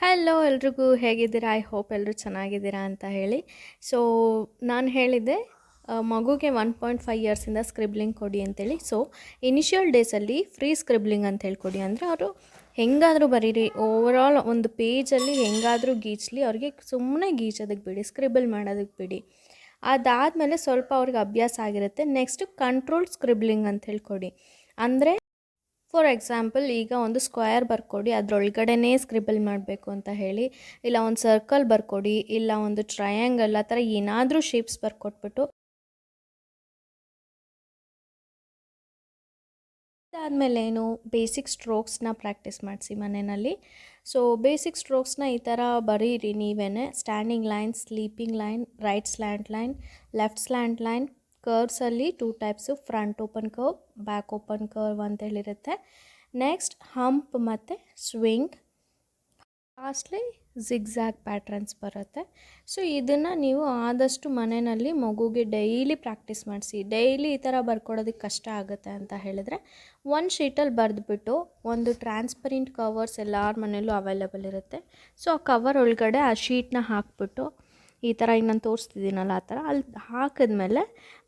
Hello ಎಲ್ರಿಗೂ ಹೇಗಿದ್ದೀರಾ? I hope ಎಲ್ಲರೂ ಚೆನ್ನಾಗಿದ್ದೀರಾ ಅಂತ ಹೇಳಿ. ಸೊ ನಾನು ಹೇಳಿದ್ದೆ ಮಗುಗೆ 1.5 ಇಯರ್ಸಿಂದ ಸ್ಕ್ರಿಬ್ಲಿಂಗ್ ಕೊಡಿ ಅಂತೇಳಿ. ಸೊ ಇನಿಷಿಯಲ್ ಡೇಸಲ್ಲಿ ಫ್ರೀ ಸ್ಕ್ರಿಬ್ಲಿಂಗ್ ಅಂತ ಹೇಳ್ಕೊಡಿ. ಅಂದರೆ ಅವರು ಹೆಂಗಾದರೂ ಬರೀರಿ, ಓವರಾಲ್ ಒಂದು ಪೇಜಲ್ಲಿ ಹೆಂಗಾದರೂ ಗೀಚಲಿ, ಅವ್ರಿಗೆ ಸುಮ್ಮನೆ ಗೀಚೋದಕ್ಕೆ ಬಿಡಿ, ಸ್ಕ್ರಿಬಲ್ ಮಾಡೋದಕ್ಕೆ ಬಿಡಿ. ಅದಾದಮೇಲೆ ಸ್ವಲ್ಪ ಅವ್ರಿಗೆ ಅಭ್ಯಾಸ ಆಗಿರುತ್ತೆ. ನೆಕ್ಸ್ಟು ಕಂಟ್ರೋಲ್ ಸ್ಕ್ರಿಬ್ಲಿಂಗ್ ಅಂತ ಹೇಳ್ಕೊಡಿ. ಅಂದರೆ ಫಾರ್ ಎಕ್ಸಾಂಪಲ್ ಈಗ ಒಂದು ಸ್ಕ್ವೇರ್ ಬರ್ಕೊಡಿ, ಅದರೊಳಗಡೆನೇ ಸ್ಕ್ರಿಬಲ್ ಮಾಡಬೇಕು ಅಂತ ಹೇಳಿ, ಇಲ್ಲ ಒಂದು ಸರ್ಕಲ್ ಬರ್ಕೊಡಿ, ಇಲ್ಲ ಒಂದು ಟ್ರಯಾಂಗಲ್, ಆ ಥರ ಏನಾದರೂ ಶೇಪ್ಸ್ ಬರ್ಕೊಟ್ಬಿಟ್ಟು ಅದಾದಮೇಲೆ ಏನು ಬೇಸಿಕ್ ಸ್ಟ್ರೋಕ್ಸ್ನ ಪ್ರಾಕ್ಟೀಸ್ ಮಾಡಿಸಿ ಮನೆಯಲ್ಲಿ. ಸೊ ಬೇಸಿಕ್ ಸ್ಟ್ರೋಕ್ಸ್ನ ಈ ಥರ ಬರೀರಿ ನೀವೇ. Standing line, sleeping line, right slant line, left slant line. ಕರ್ವ್ಸಲ್ಲಿ 2 types, front open curve, back open curve ಅಂತೇಳಿರುತ್ತೆ. ನೆಕ್ಸ್ಟ್ ಹಂಪ್ ಮತ್ತು ಸ್ವಿಂಗ್. ಲಾಸ್ಟ್ಲಿ ಜಿಗ್ಜ್ಯಾಗ್ ಪ್ಯಾಟ್ರನ್ಸ್ ಬರುತ್ತೆ. ಸೊ ಇದನ್ನು ನೀವು ಆದಷ್ಟು ಮನೆಯಲ್ಲಿ ಮಗುಗೆ ಡೈಲಿ ಪ್ರಾಕ್ಟೀಸ್ ಮಾಡಿಸಿ. ಡೈಲಿ ಈ ಥರ ಬರ್ಕೊಡೋದಕ್ಕೆ ಕಷ್ಟ ಆಗುತ್ತೆ ಅಂತ ಹೇಳಿದ್ರೆ ಒಂದು ಶೀಟಲ್ಲಿ ಬರೆದ್ಬಿಟ್ಟು, ಒಂದು ಟ್ರಾನ್ಸ್ಪರೆಂಟ್ ಕವರ್ಸ್ ಎಲ್ಲರ ಮನೆಯಲ್ಲೂ ಅವೈಲೇಬಲ್ ಇರುತ್ತೆ. ಸೊ ಆ ಕವರ್ ಒಳಗಡೆ ಆ ಶೀಟ್ನ ಹಾಕ್ಬಿಟ್ಟು, ಈ ಥರ ಈಗ ನಾನು ತೋರಿಸ್ತಿದ್ದೀನಲ್ಲ ಆ ಥರ ಅಲ್ಲಿ ಹಾಕಿದ್ಮೇಲೆ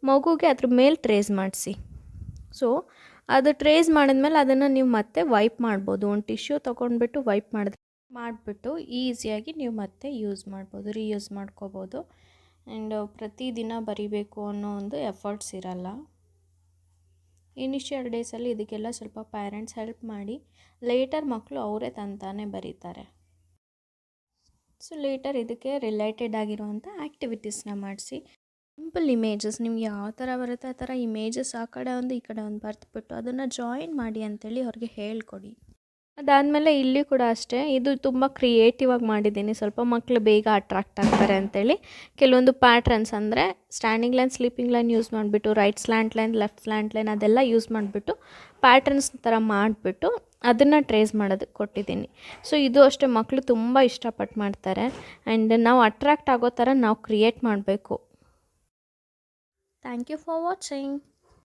ಮಗುಗೆ ಅದ್ರ ಮೇಲೆ ಟ್ರೇಸ್ ಮಾಡಿಸಿ. ಸೊ ಅದು ಟ್ರೇಸ್ ಮಾಡಿದ್ಮೇಲೆ ಅದನ್ನು ನೀವು ಮತ್ತೆ ವೈಪ್ ಮಾಡ್ಬೋದು. ಒಂದು ಟಿಶ್ಯೂ ತೊಗೊಂಡ್ಬಿಟ್ಟು ವೈಪ್ ಮಾಡಿಬಿಟ್ಟು ಈಸಿಯಾಗಿ ನೀವು ಮತ್ತೆ ಯೂಸ್ ಮಾಡ್ಬೋದು, ರೀಯೂಸ್ ಮಾಡ್ಕೋಬೋದು. ಆ್ಯಂಡ್ ಪ್ರತಿದಿನ ಬರಿಬೇಕು ಅನ್ನೋ ಒಂದು ಎಫರ್ಟ್ಸ್ ಇರಲ್ಲ. ಇನಿಷಿಯಲ್ ಡೇಸಲ್ಲಿ ಇದಕ್ಕೆಲ್ಲ ಸ್ವಲ್ಪ ಪೇರೆಂಟ್ಸ್ ಹೆಲ್ಪ್ ಮಾಡಿ, ಲೇಟರ್ ಮಕ್ಕಳು ಅವರೇ ತಂತಾನೆ ಬರೀತಾರೆ. ಸೊ ಲೇಟರ್ ಇದಕ್ಕೆ ರಿಲೇಟೆಡ್ ಆಗಿರುವಂಥ ಆ್ಯಕ್ಟಿವಿಟೀಸ್ನ ಮಾಡಿಸಿ. ಸಿಂಪಲ್ ಇಮೇಜಸ್ ನಿಮ್ಗೆ ಯಾವ ಥರ ಬರುತ್ತೆ ಆ ಥರ ಇಮೇಜಸ್ ಆ ಕಡೆ ಒಂದು ಈ ಕಡೆ ಒಂದು ಬರೆದ್ಬಿಟ್ಟು ಅದನ್ನು ಜಾಯಿನ್ ಮಾಡಿ ಅಂತೇಳಿ ಅವ್ರಿಗೆ ಹೇಳ್ಕೊಡಿ. ಅದಾದಮೇಲೆ ಇಲ್ಲಿ ಕೂಡ ಅಷ್ಟೇ, ಇದು ತುಂಬ ಕ್ರಿಯೇಟಿವ್ ಆಗಿ ಮಾಡಿದ್ದೀನಿ. ಸ್ವಲ್ಪ ಮಕ್ಕಳು ಬೇಗ ಅಟ್ರಾಕ್ಟ್ ಆಗ್ತಾರೆ ಅಂತೇಳಿ ಕೆಲವೊಂದು ಪ್ಯಾಟ್ರನ್ಸ್, ಅಂದರೆ standing line, sleeping line use ಮಾಡಿಬಿಟ್ಟು, right slant line, left slant line ಅದೆಲ್ಲ ಯೂಸ್ ಮಾಡಿಬಿಟ್ಟು ಪ್ಯಾಟ್ರನ್ಸ್ ಥರ ಮಾಡಿಬಿಟ್ಟು ಅದನ್ನು ಟ್ರೇಸ್ ಮಾಡೋದಕ್ಕೆ ಕೊಟ್ಟಿದ್ದೀನಿ. ಸೊ ಇದು ಅಷ್ಟೇ ಮಕ್ಕಳು ತುಂಬ ಇಷ್ಟಪಟ್ಟು ಮಾಡ್ತಾರೆ. ಆ್ಯಂಡ್ ನಾವು ಅಟ್ರಾಕ್ಟ್ ಆಗೋ ಥರ ನಾವು ಕ್ರಿಯೇಟ್ ಮಾಡಬೇಕು. Thank you for watching.